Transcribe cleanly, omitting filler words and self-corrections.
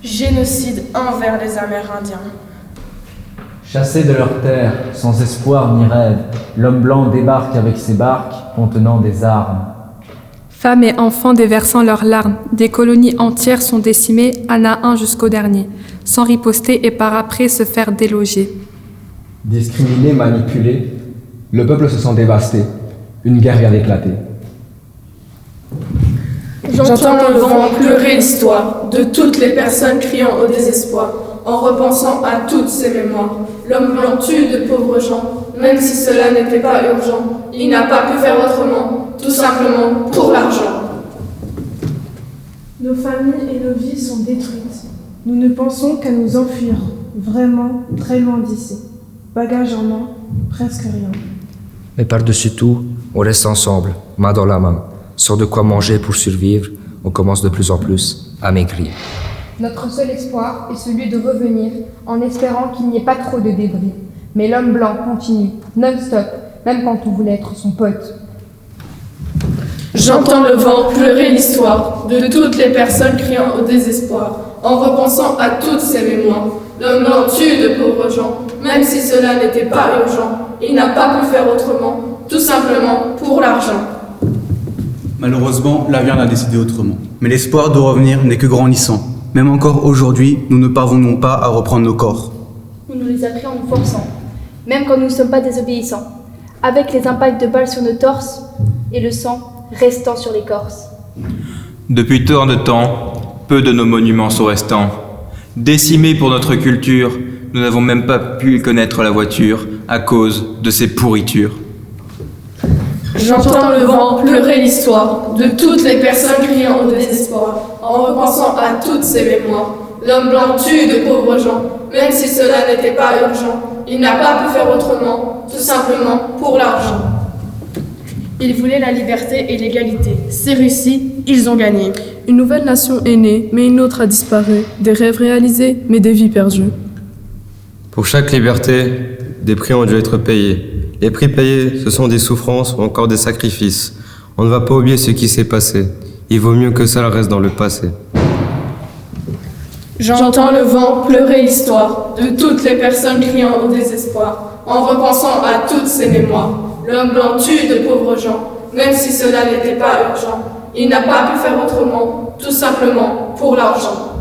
Génocide envers les Amérindiens. Chassés de leurs terres, sans espoir ni rêve, l'homme blanc débarque avec ses barques contenant des armes. Femmes et enfants déversant leurs larmes, des colonies entières sont décimées, un à un jusqu'au dernier, sans riposter et par après se faire déloger. Discriminé, manipulé, le peuple se sent dévasté. Une guerre vient d'éclater. J'entends le vent pleurer l'histoire de toutes les personnes criant au désespoir, en repensant à toutes ces mémoires. L'homme blanc tue de pauvres gens, même si cela n'était pas urgent. Il n'a pas pu faire autrement, tout simplement pour l'argent. Nos familles et nos vies sont détruites. Nous ne pensons qu'à nous enfuir, vraiment très loin d'ici. Bagages en main, presque rien. Mais par-dessus tout, on reste ensemble, main dans la main. Sans de quoi manger pour survivre, on commence de plus en plus à maigrir. Notre seul espoir est celui de revenir, en espérant qu'il n'y ait pas trop de débris. Mais l'homme blanc continue, non-stop, même quand on voulait être son pote. J'entends le vent pleurer l'histoire de toutes les personnes criant au désespoir, en repensant à toutes ces mémoires. L'homme blanc tue de pauvres gens, même si cela n'était pas urgent. Il n'a pas pu faire autrement, tout simplement pour l'argent. Malheureusement, la vie en a décidé autrement. Mais l'espoir de revenir n'est que grandissant. Même encore aujourd'hui, nous ne parvenons pas à reprendre nos corps. On nous les a pris en nous forçant, même quand nous ne sommes pas désobéissants, avec les impacts de balles sur nos torses et le sang restant sur l'écorce. Depuis tant de temps, peu de nos monuments sont restants. Décimés pour notre culture, nous n'avons même pas pu connaître la voiture à cause de ces pourritures. J'entends le vent pleurer l'histoire de toutes les personnes criant au désespoir, en repensant à toutes ces mémoires. L'homme blanc tue de pauvres gens, même si cela n'était pas urgent. Il n'a pas pu faire autrement, tout simplement pour l'argent. Ils voulaient la liberté et l'égalité. C'est réussi, ils ont gagné. Une nouvelle nation est née, mais une autre a disparu. Des rêves réalisés, mais des vies perdues. Pour chaque liberté, des prix ont dû être payés. Les prix payés, ce sont des souffrances ou encore des sacrifices. On ne va pas oublier ce qui s'est passé. Il vaut mieux que ça reste dans le passé. J'entends le vent pleurer l'histoire de toutes les personnes criant au désespoir, en repensant à toutes ces mémoires. L'homme blanc tue de pauvres gens, même si cela n'était pas urgent. Il n'a pas pu faire autrement, tout simplement pour l'argent.